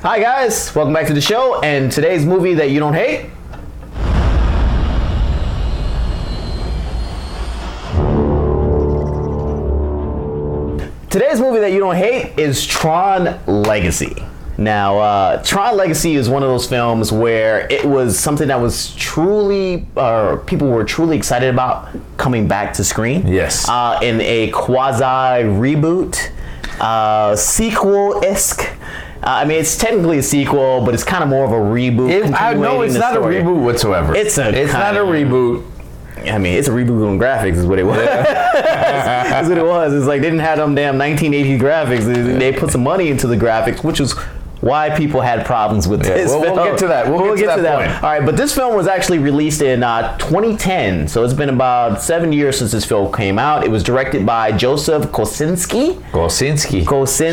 Hi guys, welcome back to the show, and today's movie that you don't hate. Today's movie that you don't hate is Tron Legacy. Now, Tron Legacy is one of those films where it was something that was truly, people were truly excited about coming back to screen. Yes. In a quasi reboot, sequel-esque. I mean, it's technically a sequel, but it's kind of more of a reboot. No, it's not a reboot whatsoever. It's not a reboot. I mean, it's a reboot on graphics is what it was. That's what it was. It's like they didn't have them damn 1980 graphics. They put some money into the graphics, which was why people had problems with this film. We'll get to that. We'll get to that point. All right, but this film was actually released in 2010, so it's been about 7 years since this film came out. It was directed by Joseph Kosinski.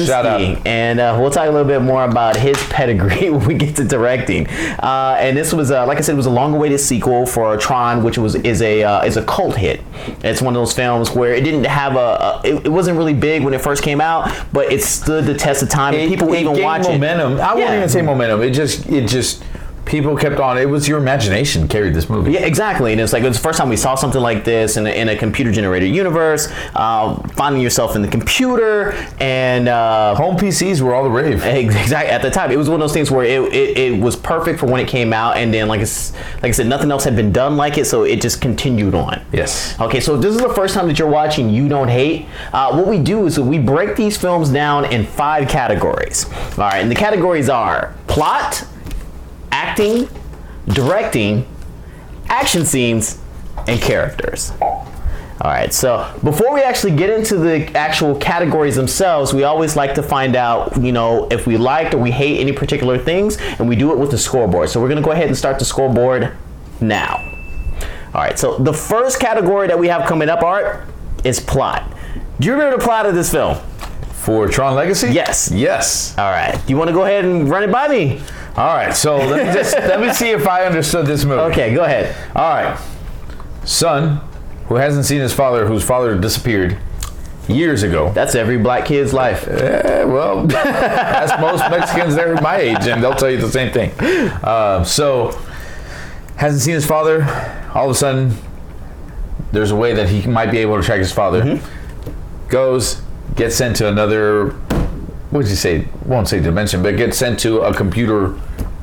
Shout out. And we'll talk a little bit more about his pedigree when we get to directing. And this was, like I said, it was a long-awaited sequel for Tron, which is a cult hit. It's one of those films where it didn't have it wasn't really big when it first came out, but it stood the test of time. And people even watch it. I wouldn't even say momentum. It just people kept on. It was your imagination carried this movie. Yeah, exactly. And it's like it was the first time we saw something like this in a computer-generated universe. Finding yourself in the computer and home PCs were all the rave. Exactly. At the time, it was one of those things where it was perfect for when it came out, and then like I said, nothing else had been done like it, so it just continued on. Yes. Okay, so if this is the first time that you're watching You Don't Hate, what we do is we break these films down in 5 categories. All right, and the categories are plot, acting, directing, action scenes, and characters. All right, so before we actually get into the actual categories themselves, we always like to find out, if we liked or we hate any particular things, and we do it with the scoreboard. So we're gonna go ahead and start the scoreboard now. All right, so the first category that we have coming up, Art, is plot. Do you remember the plot of this film? For Tron Legacy? Yes. Yes. All right, do you wanna go ahead and run it by me? All right, so let me see if I understood this movie. Okay, go ahead. All right. Son who hasn't seen his father, whose father disappeared years ago. That's every black kid's life. Well, that's most Mexicans that are my age, and they'll tell you the same thing. So, hasn't seen his father. All of a sudden, there's a way that he might be able to track his father. Mm-hmm. Goes, gets sent to another, what did you say? Won't say dimension, but gets sent to a computer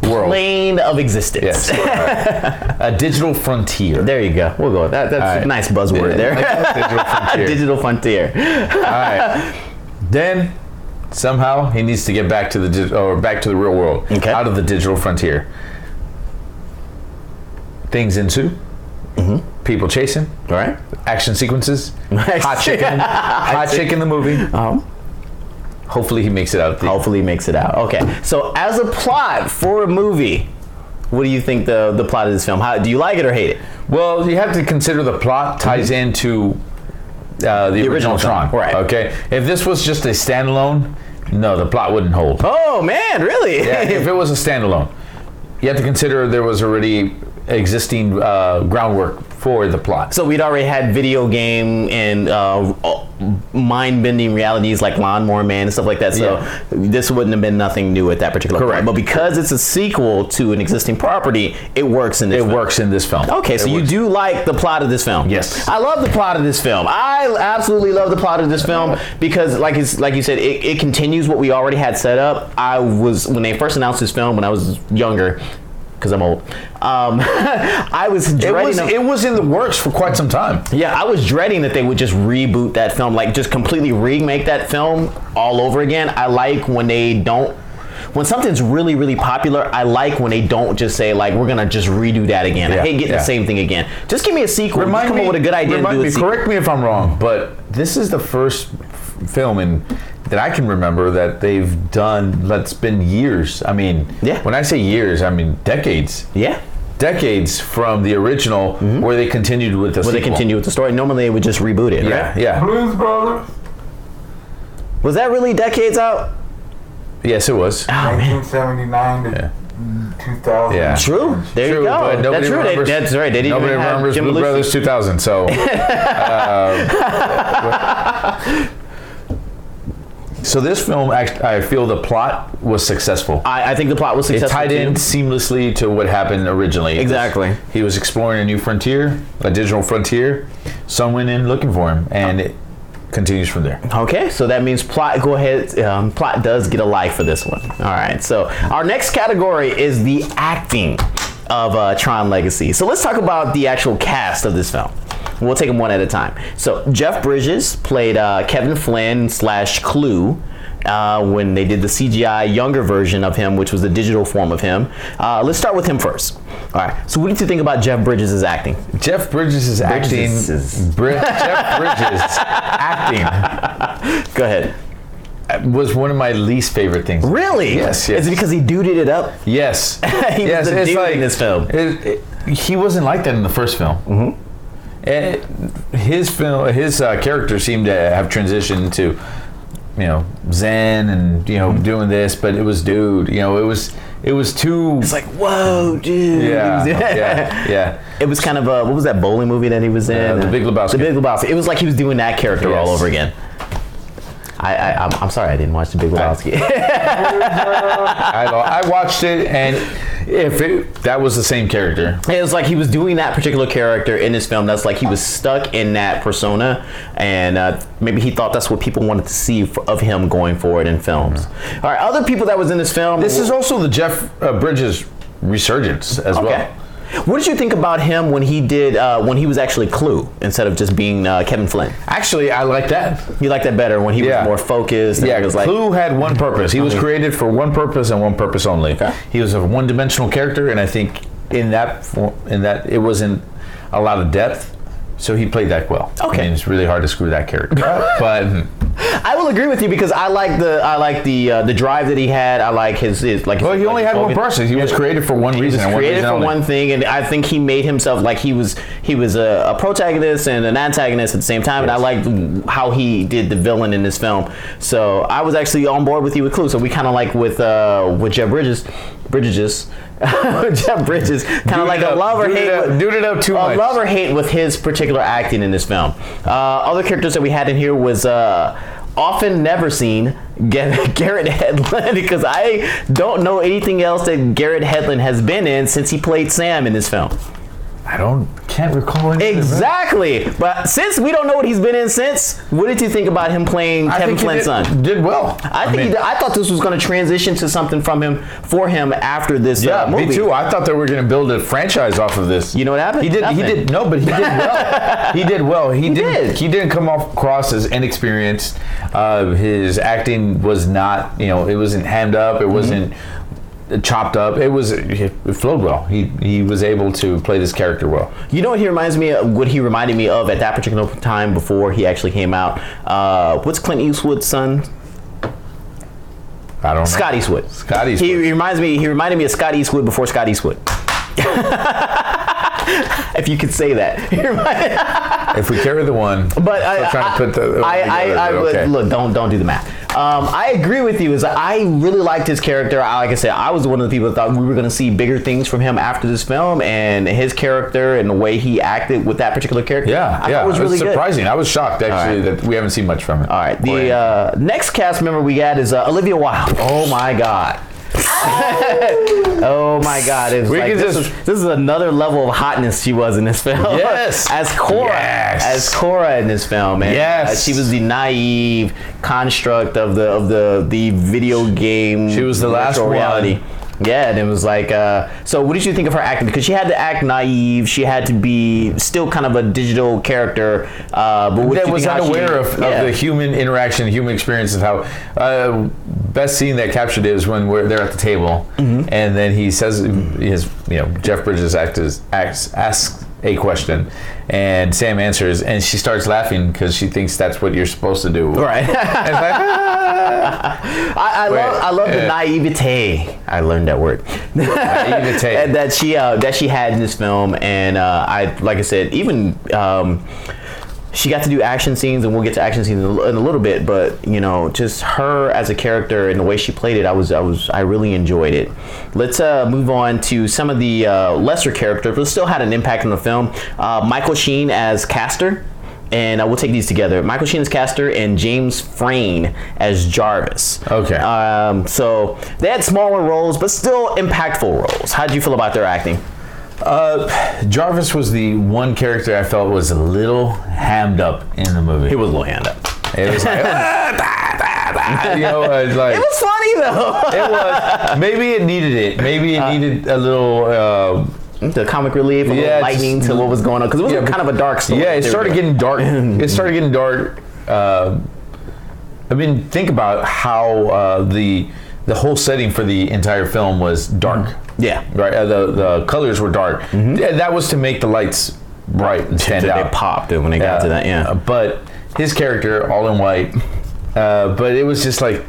world. Plane of existence. Yes. Right. A digital frontier. There you go. We'll go with that. That's a nice buzzword there. Digital frontier. Digital frontier. All right. Then somehow he needs to get back to the real world. Okay. Out of the digital frontier. Things ensue. Mm-hmm. People chasing. All right. Action sequences. Hot chicken. Hot chicken the movie. Hopefully he makes it out. Hopefully he makes it out. Okay. So as a plot for a movie, what do you think the plot of this film? How do you like it or hate it? Well, you have to consider the plot ties into the original Tron. Right. Okay. If this was just a standalone, no, the plot wouldn't hold. Oh man, really? Yeah, if it was a standalone, you have to consider there was already existing groundwork for the plot. So we'd already had video game and mind-bending realities like Lawnmower Man and stuff like that. So this wouldn't have been nothing new at that particular point. But because it's a sequel to an existing property, it works in this film. It works in this film. Okay, so you do like the plot of this film? Yes. I love the plot of this film. I absolutely love the plot of this film because, like you said, it continues what we already had set up. When they first announced this film when I was younger, because I'm old. I was dreading it was in the works for quite some time. Yeah, I was dreading that they would just reboot that film, like just completely remake that film all over again. I like when they don't. When something's really, really popular, I like when they don't just say, like, we're going to just redo that again. I hate getting the same thing again. Just give me a sequel. Come up with a good idea to do a sequel. Correct me if I'm wrong, but this is the first film that I can remember that they've done that's been years. I mean, when I say years, I mean decades. Yeah. Decades from the original where they continued with the sequel. Where they continued with the story. Normally they would just reboot it, right? Yeah. Blues Brothers. Was that really decades out? Yes, it was. 1979 to 2000. Yeah. True. There you go. But nobody remembers, that's right. They didn't nobody even have remembers Jim Blues Brothers 2000. So. So this film, I feel the plot was successful. I think the plot was It successful tied in too. seamlessly to what happened originally. Exactly. He was exploring a new frontier, a digital frontier. Someone went in looking for him, and it continues from there. Okay, so that means plot. Go ahead. Plot does get a like for this one. All right. So our next category is the acting of Tron Legacy. So let's talk about the actual cast of this film. We'll take them one at a time. So Jeff Bridges played Kevin Flynn / Clue when they did the CGI younger version of him, which was the digital form of him. Let's start with him first. All right. So what did you think about Jeff Bridges' acting? Jeff Bridges' acting. Jeff Bridges' acting. Go ahead. Was one of my least favorite things. Really? Yes. Is it because he duded it up? Yes. He was the dude in this film. He wasn't like that in the first film. Mm-hmm. His character seemed to have transitioned to, Zen and doing this, but it was dude. It was too. It's like, whoa, dude. Yeah. It was kind of what was that bowling movie that he was in? The Big Lebowski. The Big Lebowski. It was like he was doing that character all over again. I'm sorry I didn't watch The Big Lebowski. I watched it, and that was the same character. It was like he was doing that particular character in this film. That's like he was stuck in that persona, and maybe he thought that's what people wanted to see of him going forward in films. Mm-hmm. All right, other people that was in this film. This is also the Jeff Bridges resurgence as well. What did you think about him when he was actually Clue instead of just being Kevin Flynn? Actually, I like that. You like that better when he was more focused? Yeah, was Clue had one purpose. He was created for one purpose and one purpose only. Okay. He was a one-dimensional character, and I think in that it wasn't a lot of depth, so he played that well. Okay. I mean, it's really hard to screw that character up, but I will agree with you because I like the drive that he had. I like his like. Well, he only had one person. He was created for one reason. He was created for one thing, and I think he made himself like he was a protagonist and an antagonist at the same time. Yes. And I liked how he did the villain in this film. So I was actually on board with you with Clue. So we kind of like with Jeff Bridges. Jeff Bridges, kind of like a love or hate. Dude it up too much. A love or hate with his particular acting in this film. Other characters that we had in here was often never seen Garrett Hedlund, because I don't know anything else that Garrett Hedlund has been in since he played Sam in this film. Can't recall anything. Exactly. But since we don't know what he's been in since, what did you think about him playing Kevin Flynn's son? Did well. I thought this was going to transition to something for him after this movie. Me too. I thought they were going to build a franchise off of this. You know what happened? He did well. He did well. He didn't come across as inexperienced. His acting was not, it wasn't hammed up. It wasn't chopped up. It flowed well. He was able to play this character well. You know what he reminds me of? What he reminded me of at that particular time before he actually came out. What's Clint Eastwood's son? I don't know. Scott Eastwood. Scott Eastwood. He reminded me of Scott Eastwood before Scott Eastwood. If you could say that. If we carry the one, but look, don't do the math. I agree with you. I really liked his character. Like I said, I was one of the people that thought we were going to see bigger things from him after this film, and his character and the way he acted with that particular character. I thought it was really surprising. Good. I was shocked actually that we haven't seen much from it. All right, the next cast member we got is Olivia Wilde. Oh my God. Oh my God! This is another level of hotness she was in this film. Yes, as Cora in this film, man. Yes, she was the naive construct of the video game. She was the last reality. Yeah, and it was like, so what did you think of her acting? Because she had to act naive. She had to be still kind of a digital character. But that was unaware of the human interaction, human experience, and how best scene that captured it is when they're at the table, and then he says, Jeff Bridges asks a question, and Sam answers, and she starts laughing because she thinks that's what you're supposed to do. Right. I love the naivete. I learned that word. Naivete. that she had in this film, and like I said, even she got to do action scenes, and we'll get to action scenes in a little bit. But just her as a character and the way she played it, I really enjoyed it. Let's move on to some of the lesser characters, but still had an impact on the film. Michael Sheen as Castor. and we'll take these together. Michael Sheen as Castor and James Frain as Jarvis. Okay. So they had smaller roles, but still impactful roles. How did you feel about their acting? Jarvis was the one character I felt was a little hammed up in the movie. He was a little hand up. It was like, you know, like It was funny though. it was. Maybe it needed it. Maybe it needed a little. The comic relief, a little lightning to what was going on, because it was kind of a dark story. Yeah, it started getting dark. It started getting dark. I mean, think about how the whole setting for the entire film was dark. Yeah. Right. The colors were dark. That was to make the lights bright and stand out. They popped when they got to that. Yeah. But his character, all in white. But it was just like,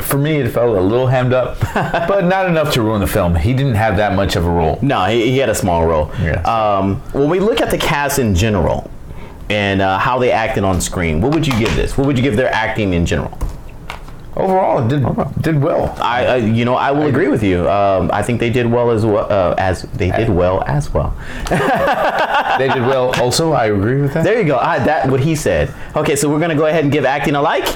for me, it felt a little hammed up, but not enough to ruin the film. He didn't have that much of a role. No, he had a small role. Yeah. When we look at the cast in general and how they acted on screen, what would you give this? What would you give their acting in general? Overall, it did well. I will agree with you. I think they did well as well They did well. They did well. Also, I agree with that. There you go. That what he said. Okay, so we're gonna go ahead and give acting a like.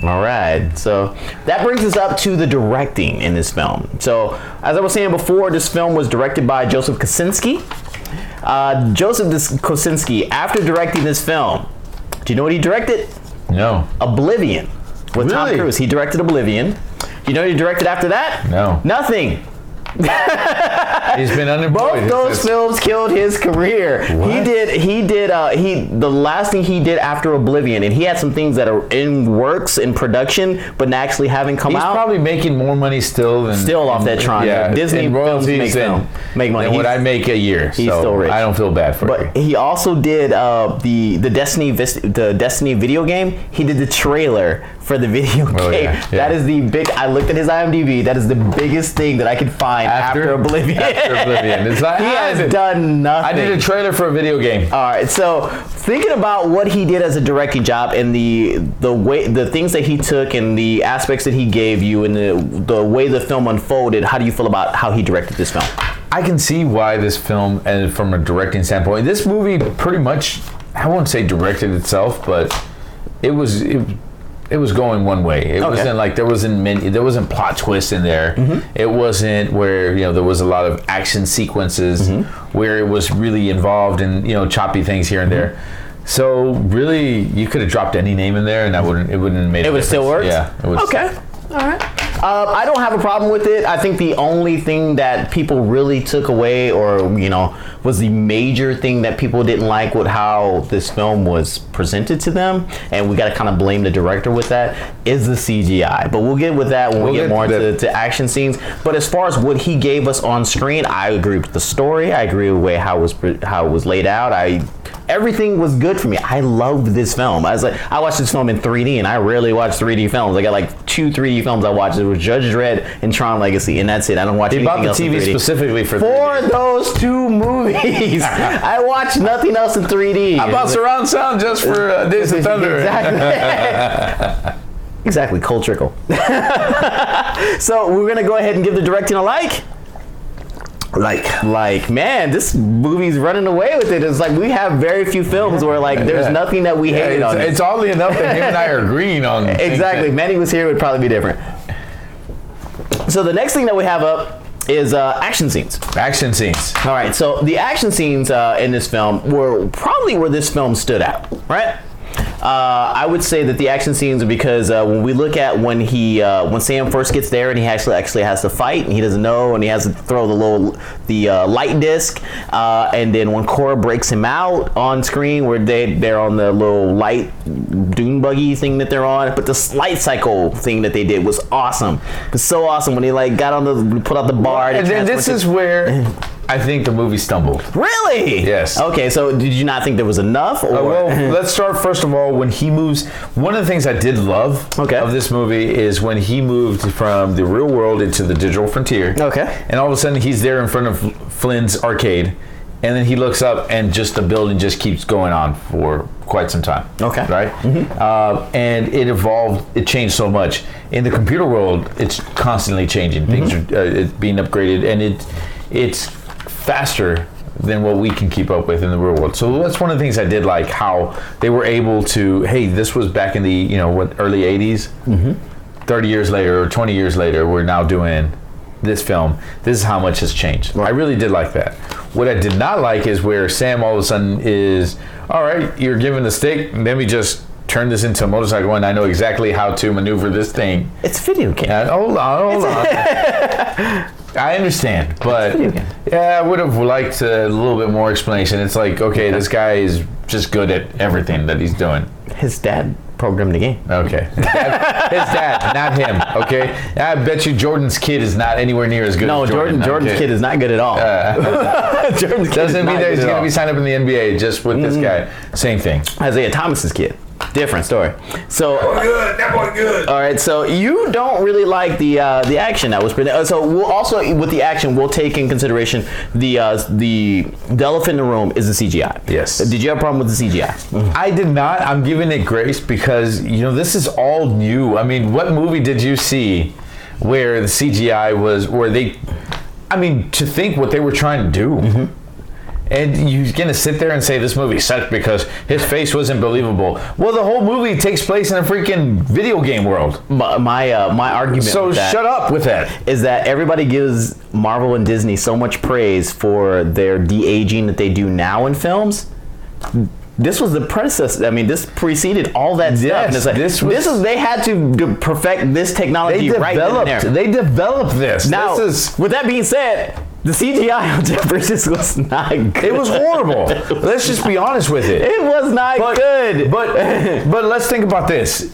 All right, so that brings us up to the directing in this film. So, as I was saying before, this film was directed by Joseph Kosinski. Joseph Kosinski, after directing this film, do you know what he directed? No. Oblivion with Tom Really? Cruise. He directed Oblivion. You know what he directed after that? No. Nothing. He's been unemployed. Both those films killed his career. What? The last thing he did after Oblivion, and he had some things that are in works in production, but actually haven't come He's out. probably making more money still Off that Tron. Yeah, Disney and films royalties make money. than what I make a year. He's so still rich. I don't feel bad for But he also did the Destiny video game. He did the trailer for the video game. Yeah. That is the big. I looked at his IMDb. That is the biggest thing that I could find after Oblivion. After Oblivion. It's like, he has done nothing. I did a trailer for a video game. All right, so thinking about what he did as a directing job and the things that he took and the aspects that he gave you and the way the film unfolded, how do you feel about how he directed this film? I can see why this film, and from a directing standpoint, this movie pretty much, I won't say directed itself, but it was going one way. It wasn't like there wasn't plot twists in there. It wasn't where there was a lot of action sequences where it was really involved in choppy things here and there. So really, you could have dropped any name in there, and it wouldn't have made. It would still work. Yeah. It would okay. All right. I don't have a problem with it. I think the only thing that people really took away, or was the major thing that people didn't like with how this film was presented to them, and we got to kind of blame the director with that, is the CGI. But we'll get with that when we get more into action scenes. But as far as what he gave us on screen, I agree with the story. I agree with the way how it was laid out. Everything was good for me. I loved this film. I watched this film in 3D, and I rarely watch 3D films. I got like 2 3D films I watched. It was Judge Dredd and Tron Legacy, and that's it. I don't watch anything else in 3D. He bought the TV specifically for 3D. Those 2 movies. I watched nothing else in 3D. I bought surround sound just for Days of Thunder. Exactly. Exactly. Cold trickle. So we're gonna go ahead and give the directing a like. Like, man, this movie's running away with it. It's like we have very few films where there's nothing that we hated on it. It's oddly enough that him and I are agreeing on exactly. If Manny was here, it would probably be different. So the next thing that we have up is action scenes. Action scenes. All right. So the action scenes in this film were probably where this film stood out, right? I would say that the action scenes are because when we look at when Sam first gets there and he actually has to fight and he doesn't know and he has to throw the light disc, and then when Cora breaks him out on screen where they're on the little light dune buggy thing that they're on, but this light cycle thing that they did was awesome. It was so awesome when he put out the bar. And then this is where I think the movie stumbled. Really? Yes. Okay, so did you not think there was enough? Or? Well, let's start first of all when he moves. One of the things I did love of this movie is when he moved from the real world into the digital frontier. Okay. And all of a sudden he's there in front of Flynn's arcade, and then he looks up and just the building just keeps going on for quite some time. Okay. Right? Mm-hmm. And it evolved, it changed so much. In the computer world, it's constantly changing. Things are being upgraded, and it's faster than what we can keep up with in the real world. So that's one of the things I did like, how they were able to, hey, this was back in the, early 80s. 30 years later or 20 years later, we're now doing this film. This is how much has changed. I really did like that. What I did not like is where Sam all of a sudden is, all right, you're given the stick, and let me just turn this into a motorcycle, and I know exactly how to maneuver this thing. It's a video game. Hold on. I understand, but I would have liked a little bit more explanation. It's like, okay, this guy is just good at everything that he's doing. His dad programmed the game. Okay. His dad, not him. Okay. I bet you Jordan's kid is not anywhere near as good. No, as Jordan's kid is not good at all. Jordan's kid doesn't mean that he's going to be signed up in the NBA just with this guy. Same thing. Isaiah Thomas's kid. Different story. So That boy good. all right, so you don't really like the action that was presented. So we'll also, with the action, we'll take in consideration the elephant in the room is the CGI. Yes. Did you have a problem with the CGI? I did not. I'm giving it grace because this is all new. I mean, what movie did you see where the CGI was to think what they were trying to do? And you're going to sit there and say this movie sucked because his face wasn't believable. Well, the whole movie takes place in a freaking video game world. My argument So with that shut up with that. is that everybody gives Marvel and Disney so much praise for their de-aging that they do now in films. This was the predecessor. I mean, this preceded all that stuff. Yes, And it's like, they had to perfect this technology right then and there. They developed this. Now, with that being said, the CGI on Jeff Bridges was not good. It was horrible. Let's just be honest with it. It was not good. But let's think about this.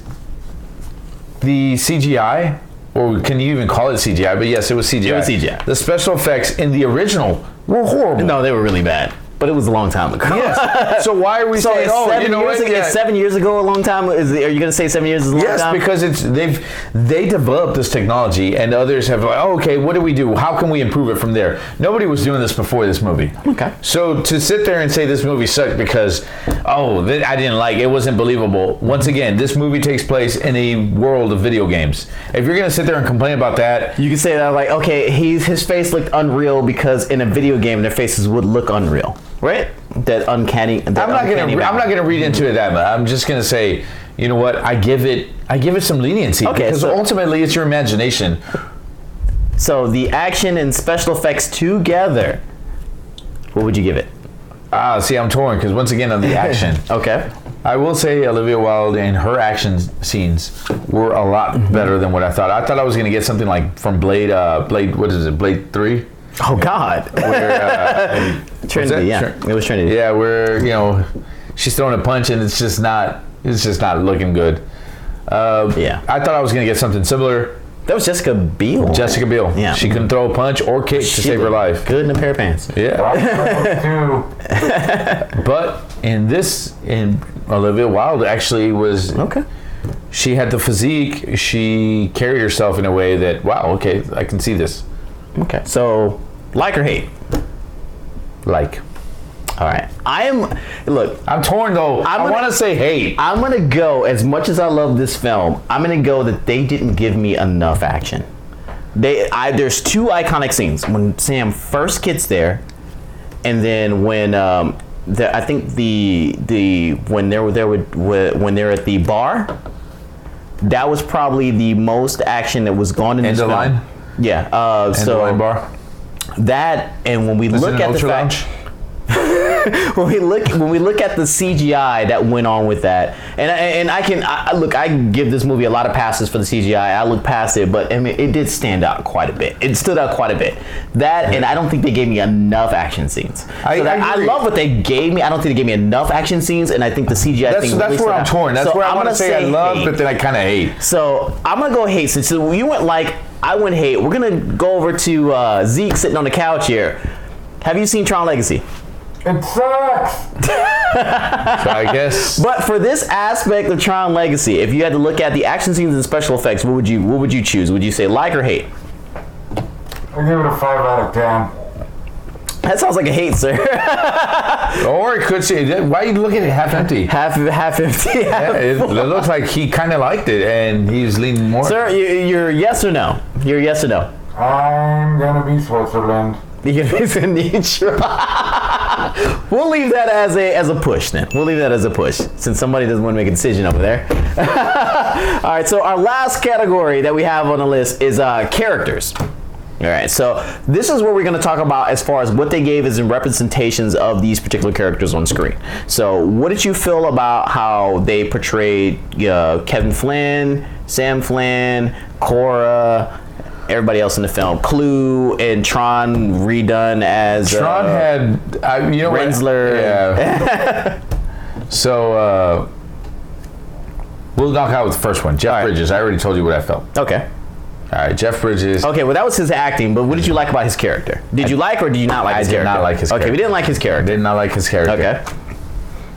The CGI, or can you even call it CGI? But yes, it was CGI. It was CGI. The special effects in the original were horrible. No, they were really bad. But it was a long time ago. Yes. So why are we saying, is 7 years ago a long time? Are you going to say 7 years is a long time? Yes, because they developed this technology, and others have like, okay, what do we do? How can we improve it from there? Nobody was doing this before this movie. Okay. So to sit there and say this movie sucked because, I didn't like it, wasn't believable. Once again, this movie takes place in a world of video games. If you're going to sit there and complain about that, you can say that like, okay, his face looked unreal because in a video game their faces would look unreal. Right? That uncanny. I'm not gonna read into it that much. I'm just gonna say, you know what? I give it some leniency because ultimately it's your imagination. So the action and special effects together, what would you give it? See, I'm torn because once again on the action. Okay. I will say Olivia Wilde and her action scenes were a lot better than what I thought. I thought I was gonna get something like from Blade. What is it? Blade 3. Oh God. Where, Trinity, it was Trinity. Yeah, where she's throwing a punch and it's just not looking good. Yeah. I thought I was gonna get something similar. That was Jessica Biel. Jessica Biel. Yeah. She couldn't throw a punch or kick to save her life. Good in a pair of pants. Yeah. But in Olivia Wilde actually was okay. She had the physique. She carried herself in a way that okay, I can see this. Okay. So, like or hate? Like. All right. I'm torn though. I want to say hate. I'm going to go, as much as I love this film, I'm going to go that they didn't give me enough action. There's two iconic scenes. When Sam first gets there, and then when I think when they're at the bar, that was probably the most action that was gone in this film. Line? Yeah. So bar. That, and when we look at the fact, when we look at the CGI that went on with that, and I give this movie a lot of passes for the CGI. I look past it, but I mean, it did stand out quite a bit. It stood out quite a bit. And I don't think they gave me enough action scenes. I love what they gave me. I don't think they gave me enough action scenes, and I think the CGI thing. That's where I'm torn. That's where I want to say I love, hate. But then I kind of hate. So I'm gonna go hate. Since you went like, I went hate. We're gonna go over to Zeke sitting on the couch here. Have you seen Tron Legacy? It sucks. So I guess. But for this aspect of Tron Legacy, if you had to look at the action scenes and special effects, what would you choose? Would you say like or hate? I give it a 5 out of 10. That sounds like a hate, sir. Or it could say, why are you looking at it half empty? Half empty. It looks like he kind of liked it and he's leaning more. Sir, you're yes or no? You're yes or no? I'm gonna be Switzerland. You're gonna be Tron. We'll leave that as a push then. We'll leave that as a push since somebody doesn't want to make a decision over there. All right, so our last category that we have on the list is characters. All right, so this is where we're going to talk about as far as what they gave as in representations of these particular characters on screen. So what did you feel about how they portrayed Kevin Flynn, Sam Flynn, Cora, everybody else in the film, Clue, and Tron redone as Tron had, Rensler. Yeah. So we'll knock out with the first one. Jeff Bridges. I already told you what I felt. Okay. All right, Jeff Bridges. Okay, well that was his acting, but what did you like about his character? Did you like or did you not like his character? I did not like his character. Okay, we didn't like his character. Did not like his character. Okay.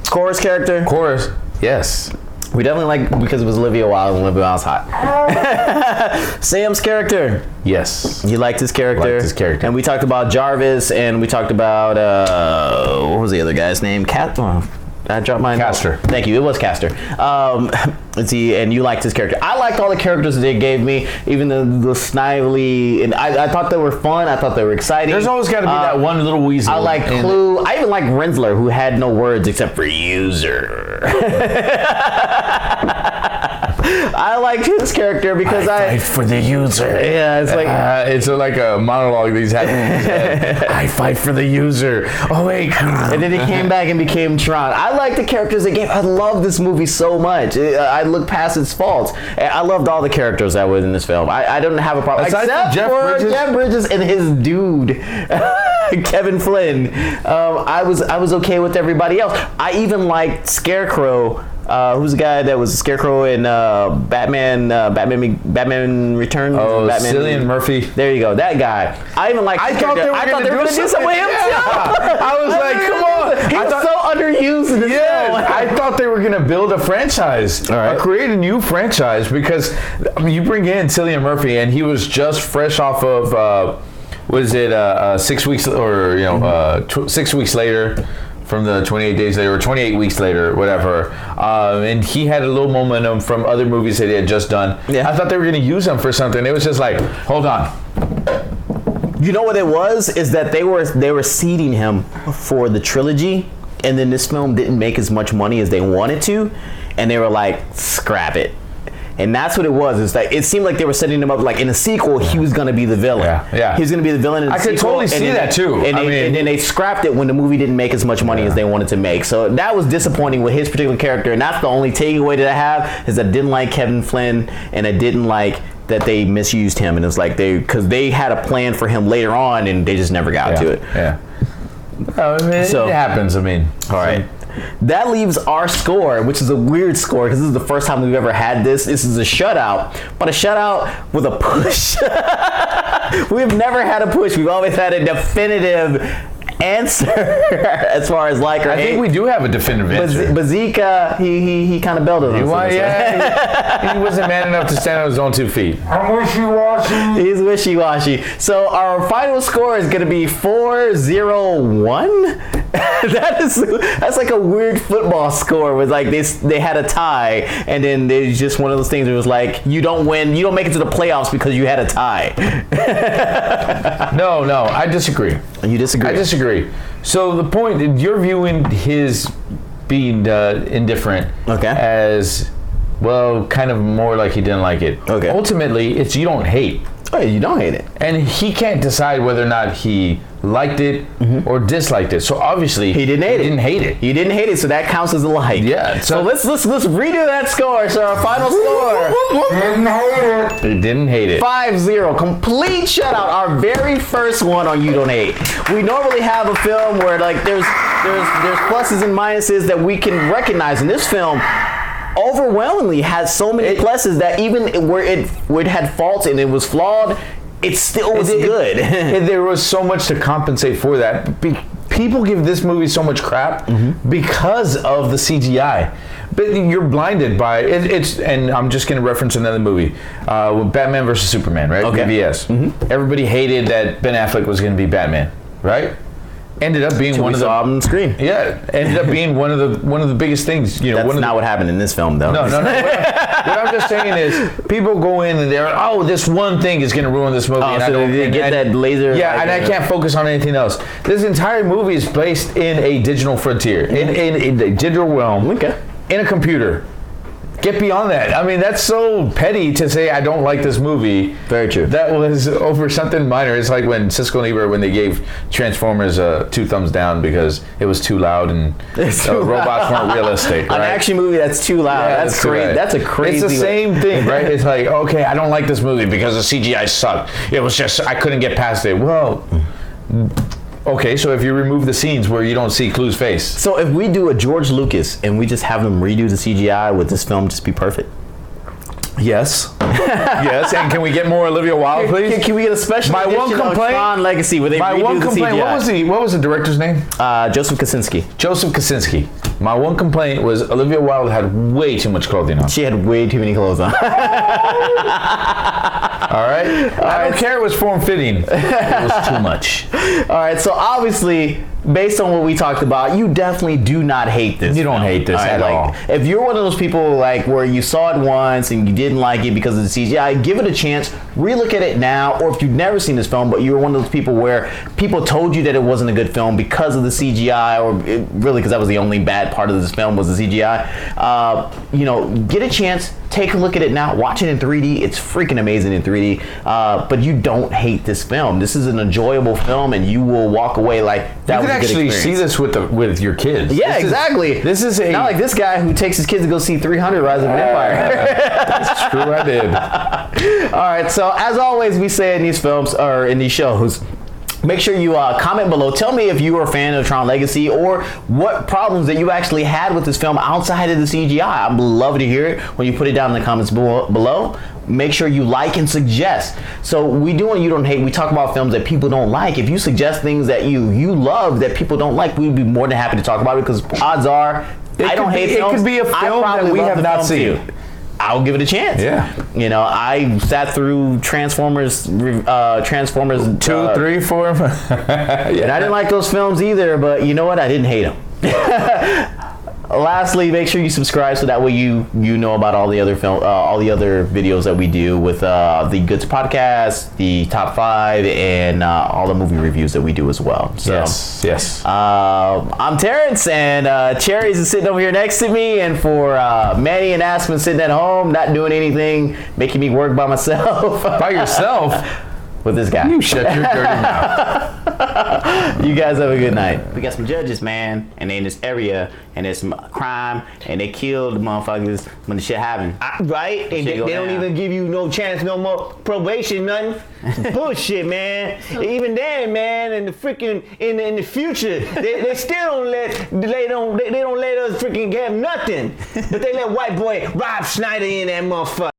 Cora's character? Chorus, yes. We definitely like because it was Olivia Wilde and Olivia Wilde's hot. Sam's character? Yes. You liked his character? Liked his character. And we talked about Jarvis and we talked about, what was the other guy's name? I dropped mine. Castor. Thank you. It was Castor. Let's see. And you liked his character. I liked all the characters that they gave me, even the snively. And I thought they were fun. I thought they were exciting. There's always got to be that one little weasel. I like Clue. I even like Rensler, who had no words except for user. I liked his character because I fight for the user. Yeah, it's like it's like a monologue that he's having. I fight for the user. Oh wait, come on. And then he came back and became Tron. I like the characters they gave. I love this movie so much. I look past its faults. I loved all the characters that were in this film. I don't have a problem except for Jeff Bridges and his dude, Kevin Flynn. I was okay with everybody else. I even liked Scarecrow. Who's the guy that was a Scarecrow in Batman Returns? Oh, Batman, Cillian Murphy. There you go, that guy. I even liked. I thought they were going to do something with him. Yeah. I was like, come on. He was so underused in this film. I thought they were going to build a franchise, create a new franchise because you bring in Cillian Murphy and he was just fresh off of what is it? 6 weeks or 6 weeks later. From the 28 days later, or 28 weeks later, whatever. And he had a little momentum from other movies that he had just done. Yeah. I thought they were going to use him for something. It was just like, hold on. You know what it was? Is that they were seeding him for the trilogy, and then this film didn't make as much money as they wanted to, and they were like, scrap it. And that's what it was. It's like it seemed like they were setting him up like in a sequel. He was going to be the villain. Yeah. He was going to be the villain in the sequel. I could totally see that too. And then they scrapped it when the movie didn't make as much money as they wanted to make. So that was disappointing with his particular character. And that's the only takeaway that I have is I didn't like Kevin Flynn and I didn't like that they misused him. And it's like because they had a plan for him later on and they just never got to it. Yeah. It happens. All right. That leaves our score, which is a weird score because this is the first time we've ever had this. This is a shutout, but a shutout with a push. We've never had a push. We've always had a definitive answer as far as like or hate. I think we do have a definitive answer. But Zeke, he kind of belted us. He wasn't man enough to stand on his own 2 feet. I'm wishy-washy. He's wishy-washy. So our final score is going to be 4-0-1. That's like a weird football score with like they had a tie and then there's just one of those things where it was like you don't win, you don't make it to the playoffs because you had a tie. No, I disagree. You disagree? I disagree. So the point, you're viewing his being indifferent as, well, kind of more like he didn't like it. Okay. Ultimately, it's you don't hate. Oh, you don't hate it. And he can't decide whether or not he liked it or disliked it. So obviously he didn't hate it. He didn't hate it, so that counts as a like. Yeah. So let's redo that score. So our final score. Didn't hate it. He didn't hate it. 5-0. Complete shutout. Our very first one on You Don't Hate. We normally have a film where like there's pluses and minuses that we can recognize. In this film, overwhelmingly has so many pluses that even where it had faults and it was flawed, it still was good. And there was so much to compensate for that. People give this movie so much crap because of the CGI. But you're blinded by it. And I'm just going to reference another movie, Batman vs Superman, right? Okay. BVS. Everybody hated that Ben Affleck was going to be Batman, right? ended up being one of the on the screen. Yeah, ended up being one of the biggest things. You know, That's not what happened in this film, though. No. What I'm just saying is, people go in and they're, oh, this one thing is going to ruin this movie. Oh, and so they get that laser. Yeah, and I can't focus on anything else. This entire movie is placed in a digital frontier, in a digital realm, in a computer. Get beyond that. I mean, that's so petty to say I don't like this movie. Very true. That was over something minor. It's like when Siskel and Ebert, when they gave Transformers 2 thumbs down because it was too loud and robots weren't realistic. Right? An action movie that's too loud. Yeah, that's crazy. Right. That's a crazy. It's the same thing, right? It's like, okay, I don't like this movie because the CGI sucked. It was just, I couldn't get past it. Well, okay, so if you remove the scenes where you don't see Clue's face. So if we do a George Lucas and we just have them redo the CGI, would this film just be perfect? Yes. Yes, and can we get more Olivia Wilde, please? Can we get a special My edition one complaint, of Tron Legacy where they my redo one the complaint, CGI? what was the director's name? Joseph Kosinski. Joseph Kosinski. My one complaint was Olivia Wilde had way too much clothing on. She had way too many clothes on. All right? I don't care it was form-fitting. It was too much. All right, so obviously, based on what we talked about, you definitely do not hate this. You don't hate this at all. If you're one of those people like where you saw it once and you didn't like it because of the CGI, give it a chance, relook at it now, or if you've never seen this film, but you were one of those people where people told you that it wasn't a good film because of the CGI, or really because that was the only bad part of this film was the CGI, get a chance, take a look at it now, watch it in 3D. It's freaking amazing in 3D, but you don't hate this film. This is an enjoyable film, and you will walk away like that was a good experience. You can actually see this with your kids. Yeah, exactly. This is not like this guy who takes his kids to go see 300 Rise of an Empire. That's true, I did. All right, so as always, we say in these films or in these shows, make sure you comment below. Tell me if you were a fan of Tron Legacy or what problems that you actually had with this film outside of the CGI. I'd love to hear it when you put it down in the comments below. Make sure you like and suggest. So we do on You Don't Hate, we talk about films that people don't like. If you suggest things that you love that people don't like, we'd be more than happy to talk about it, because odds are I don't hate films. It could be a film that we have not seen. I'll give it a chance. Yeah. I sat through Transformers 2, 3, 4. And I didn't like those films either, but you know what? I didn't hate them. Lastly, make sure you subscribe so that way you know about all the other videos that we do with the Goods Podcast, the Top 5, and all the movie reviews that we do as well. So, yes. I'm Terrence, and Cherries is sitting over here next to me, and for Manny and Aspen sitting at home, not doing anything, making me work by myself. By yourself? With this guy. You shut your dirty mouth. You guys have a good night. We got some judges, man, and they in this area, and there's some crime, and they killed the motherfuckers when the shit happened. Right? They don't even give you no chance, no more probation, nothing. Bullshit, man. Even then, man, in the freaking in the future, they still don't let they don't let us freaking have nothing. But they let white boy Rob Schneider in that motherfucker.